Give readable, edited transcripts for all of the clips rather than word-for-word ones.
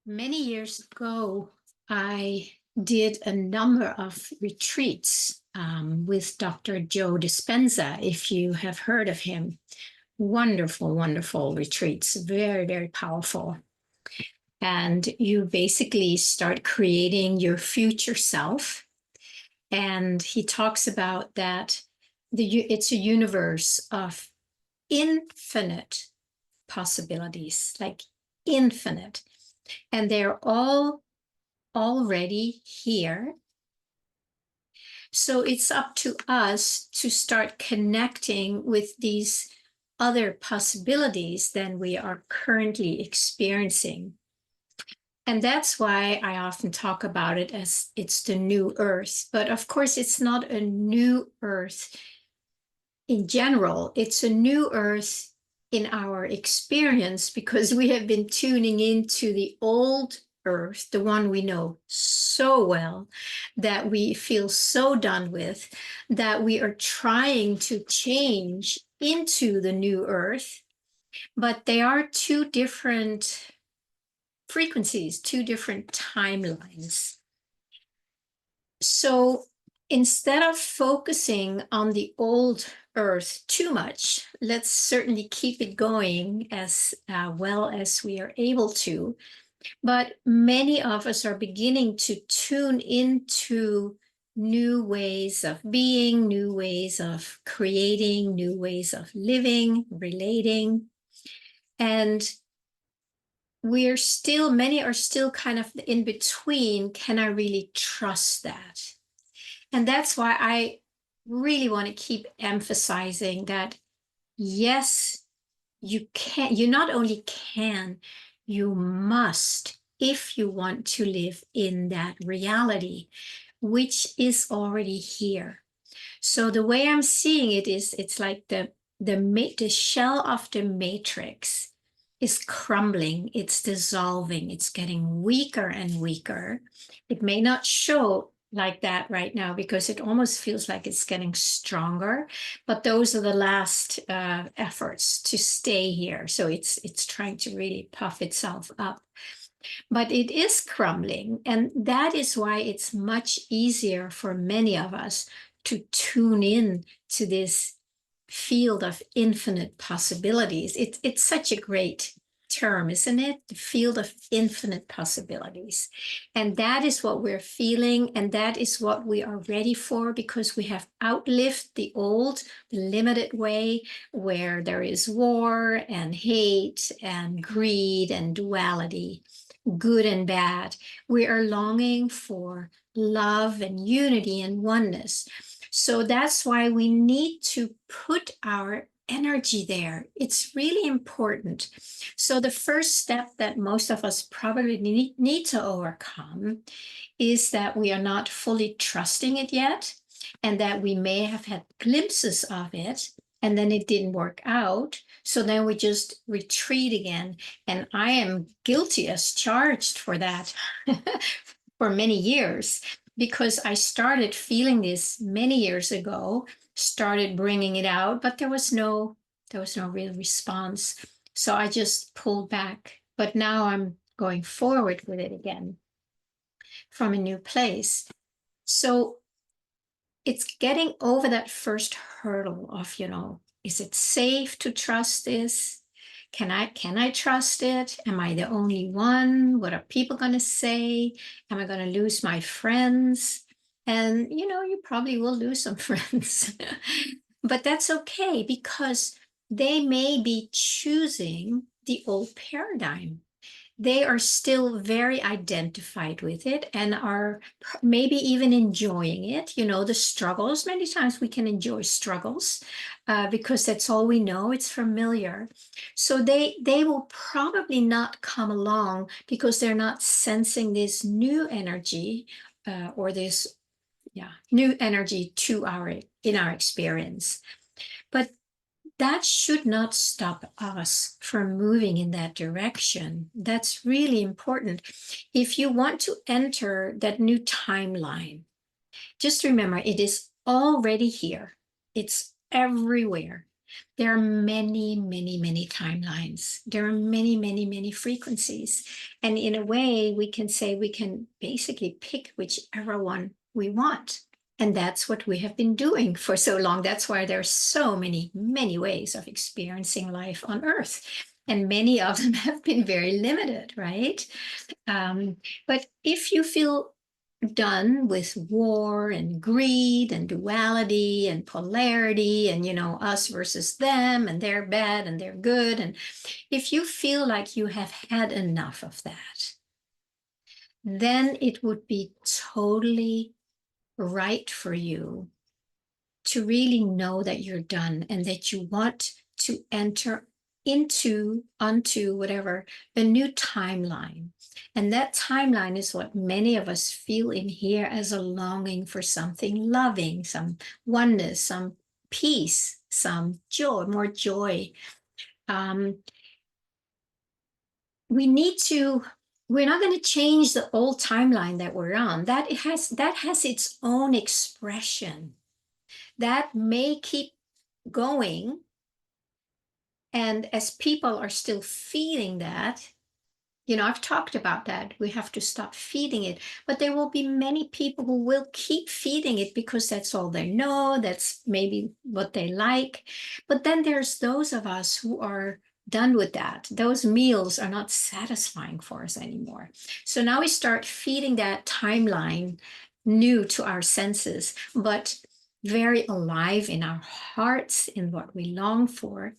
Many years ago, I did a number of retreats with Dr. Joe Dispenza, if you have heard of him. Wonderful, wonderful retreats, very, very powerful. And you basically start creating your future self. And he talks about that it's a universe of infinite possibilities, like infinite. And they're all already here. So it's up to us to start connecting with these other possibilities than we are currently experiencing. And that's why I often talk about it as it's the new earth. But of course, it's not a new earth in general. It's a new earth in our experience because we have been tuning into the old earth, the one we know so well, that we feel so done with, that we are trying to change into the new earth. But they are two different frequencies, two different timelines. So instead of focusing on the old earth too much, let's certainly keep it going as well as we are able to. But many of us are beginning to tune into new ways of being, new ways of creating, new ways of living, relating. And many are still kind of in between. Can I really trust that? And that's why I really want to keep emphasizing that, yes, you not only can, you must, if you want to live in that reality, which is already here. So the way I'm seeing it is, it's like the shell of the matrix is crumbling, it's dissolving, it's getting weaker and weaker. It may not show like that right now because it almost feels like it's getting stronger, but those are the last efforts to stay here. So it's trying to really puff itself up. But it is crumbling, and that is why it's much easier for many of us to tune in to this field of infinite possibilities. It's such a great term, isn't it? The field of infinite possibilities. And that is what we're feeling, and that is what we are ready for, because we have outlived the old, the limited way where there is war and hate and greed and duality, good and bad. We are longing for love and unity and oneness. So that's why we need to put our energy there. It's really important. So the first step that most of us probably need to overcome is that we are not fully trusting it yet, and that we may have had glimpses of it, and then it didn't work out. So then we just retreat again. And I am guilty as charged for that for many years, because I started feeling this many years ago, started bringing it out, but there was no real response. So I just pulled back. But now I'm going forward with it again from a new place. So it's getting over that first hurdle of, is it safe to trust this? Can I trust it? Am I the only one? What are people going to say? Am I going to lose my friends? And, you probably will lose some friends, but that's okay, because they may be choosing the old paradigm. They are still very identified with it and are maybe even enjoying it. The struggles, many times we can enjoy struggles because that's all we know, it's familiar. So they will probably not come along because they're not sensing this new energy or this new energy in our experience. But that should not stop us from moving in that direction. That's really important. If you want to enter that new timeline, just remember it is already here. It's everywhere. There are many, many, many timelines. There are many, many, many frequencies. And in a way, we can say we can basically pick whichever one we want. And that's what we have been doing for so long. That's why there are so many, many ways of experiencing life on Earth. And many of them have been very limited, right? But if you feel done with war and greed and duality and polarity and, us versus them, and they're bad and they're good, and if you feel like you have had enough of that, then it would be totally right for you to really know that you're done and that you want to enter onto whatever, a new timeline. And that timeline is what many of us feel in here as a longing for something loving, some oneness, some peace, some joy, more joy. We need to, we're not going to change the old timeline that we're on. That has its own expression. That may keep going. And as people are still feeling that, I've talked about that. We have to stop feeding it. But there will be many people who will keep feeding it because that's all they know. That's maybe what they like. But then there's those of us who are done with that. Those meals are not satisfying for us anymore. So now we start feeding that timeline new to our senses, but very alive in our hearts, in what we long for.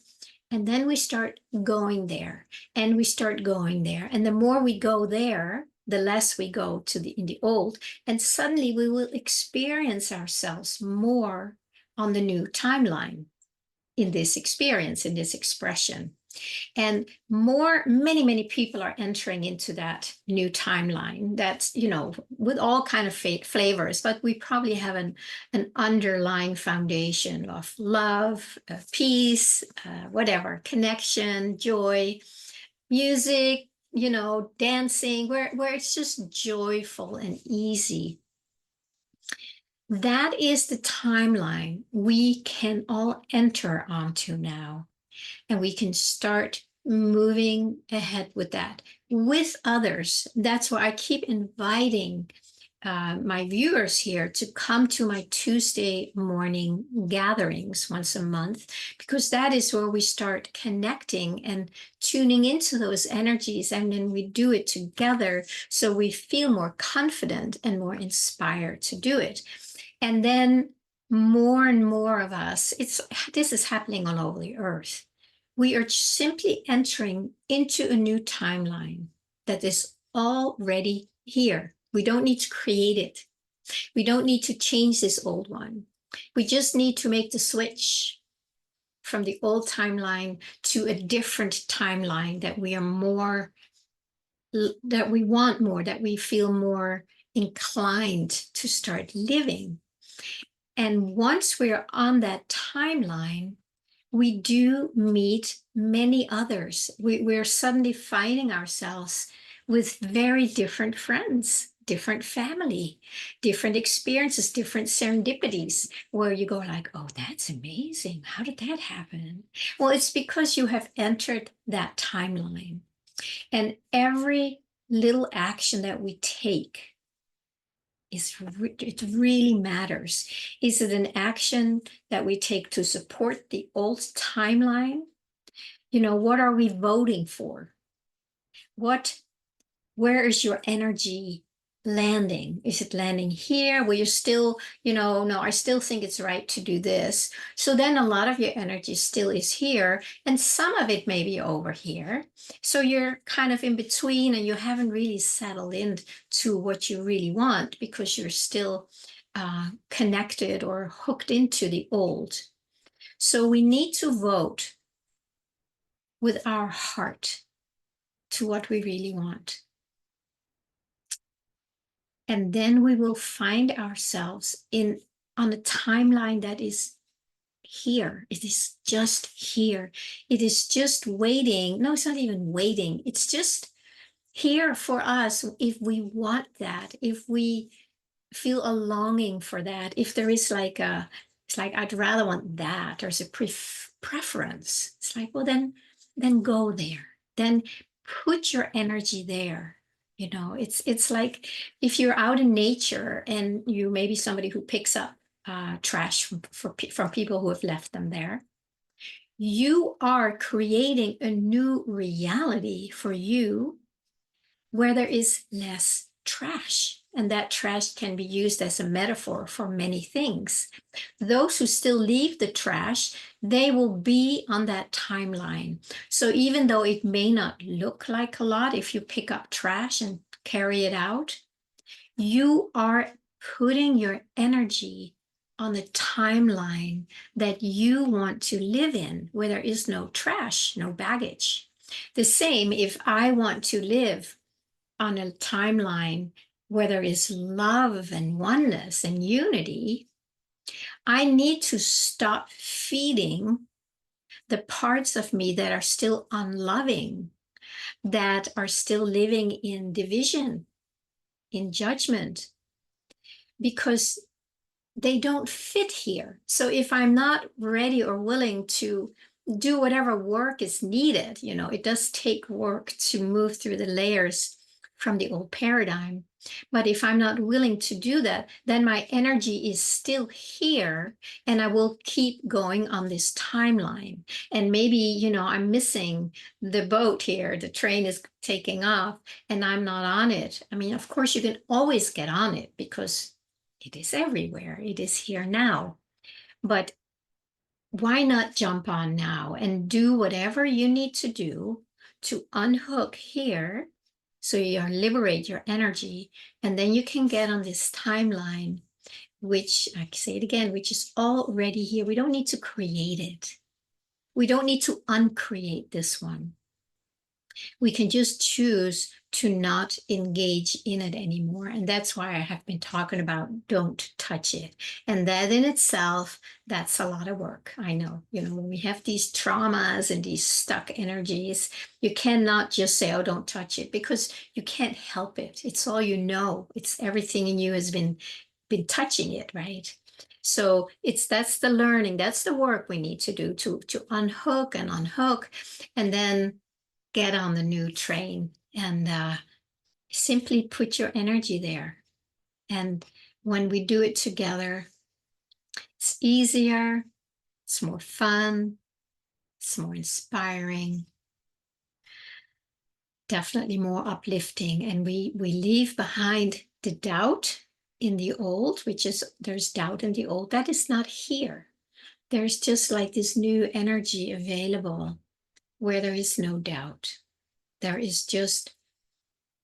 And then we start going there, and we start going there. And the more we go there, the less we go in the old. And suddenly we will experience ourselves more on the new timeline in this experience, in this expression. And many, many people are entering into that new timeline that's, with all kind of flavors, but we probably have an underlying foundation of love, peace, whatever, connection, joy, music, dancing, where it's just joyful and easy. That is the timeline we can all enter onto now. And we can start moving ahead with that with others. That's why I keep inviting my viewers here to come to my Tuesday morning gatherings once a month, because that is where we start connecting and tuning into those energies. And then we do it together so we feel more confident and more inspired to do it. And then more and more of us, this is happening all over the earth. We are simply entering into a new timeline that is already here. We don't need to create it. We don't need to change this old one. We just need to make the switch from the old timeline to a different timeline that we are more, that we want more, that we feel more inclined to start living. And once we're on that timeline, we do meet many others. We're suddenly finding ourselves with very different friends, different family, different experiences, different serendipities, where you go like, oh, that's amazing. How did that happen? Well, it's because you have entered that timeline. And every little action that we take, it really matters. Is it an action that we take to support the old timeline? What are we voting for? Where is your energy landing? Is it landing here where you're still, no, I still think it's right to do this. So then a lot of your energy still is here, and some of it may be over here. So you're kind of in between, and you haven't really settled into what you really want because you're still connected or hooked into the old. So we need to vote with our heart to what we really want. And then we will find ourselves on a timeline that is here. It is just here. It is just waiting. No, it's not even waiting. It's just here for us if we want that, if we feel a longing for that, if there is it's like, I'd rather want that. There's a preference. It's like, well, then go there. Then put your energy there. It's like if you're out in nature and you may be somebody who picks up trash from people who have left them there. You are creating a new reality for you where there is less trash. And that trash can be used as a metaphor for many things. Those who still leave the trash, they will be on that timeline. So even though it may not look like a lot, if you pick up trash and carry it out, you are putting your energy on the timeline that you want to live in, where there is no trash, no baggage. The same if I want to live on a timeline where there is love and oneness and unity, I need to stop feeding the parts of me that are still unloving, that are still living in division, in judgment, because they don't fit here. So if I'm not ready or willing to do whatever work is needed, it does take work to move through the layers from the old paradigm. But if I'm not willing to do that, then my energy is still here and I will keep going on this timeline. And maybe, I'm missing the boat here. The train is taking off and I'm not on it. I mean, of course, you can always get on it because it is everywhere. It is here now. But why not jump on now and do whatever you need to do to unhook here so you liberate your energy, and then you can get on this timeline, which, I say it again, which is already here. We don't need to create it. We don't need to uncreate this one. We can just choose to not engage in it anymore. And that's why I have been talking about don't touch it. And that in itself, that's a lot of work. I know, when we have these traumas and these stuck energies, you cannot just say, oh, don't touch it, because you can't help it. It's all you know. It's everything in you has been touching it, right? So that's the learning, that's the work we need to do to unhook, and then get on the new train and simply put your energy there. And when we do it together, it's easier, it's more fun, it's more inspiring, definitely more uplifting. And we leave behind the doubt in the old, which is there's doubt in the old. That is not here. There's just like this new energy available where there is no doubt. There is just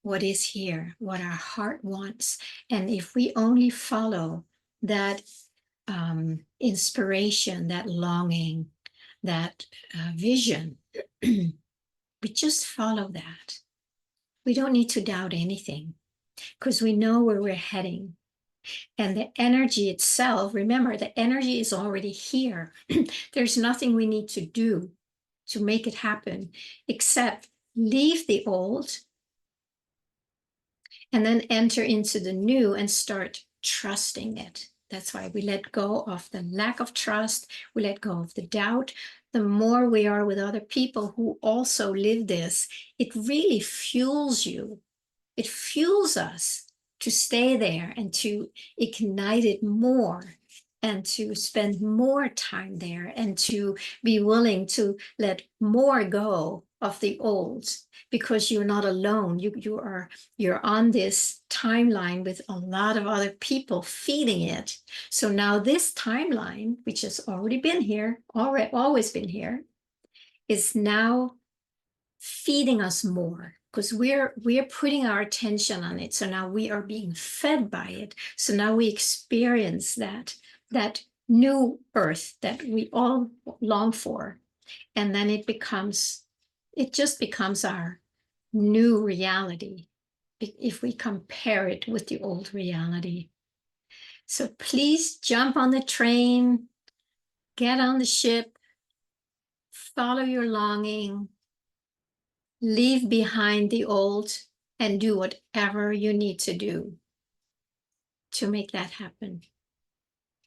what is here, what our heart wants. And if we only follow that inspiration, that longing, that vision, we just follow that. We don't need to doubt anything because we know where we're heading. And the energy itself, remember, the energy is already here. There's nothing we need to do to make it happen except leave the old and then enter into the new and start trusting it. That's why we let go of the lack of trust. We let go of the doubt. The more we are with other people who also live this, it really fuels you. It fuels us to stay there and to ignite it more and to spend more time there and to be willing to let more go of the old, because you're not alone. You're on this timeline with a lot of other people feeding it. So now this timeline, which has already been here, always been here, is now feeding us more because we're putting our attention on it. So now we are being fed by it. So now we experience that new earth that we all long for. And then it just becomes our new reality if we compare it with the old reality. So please jump on the train, get on the ship, follow your longing, leave behind the old, and do whatever you need to do to make that happen.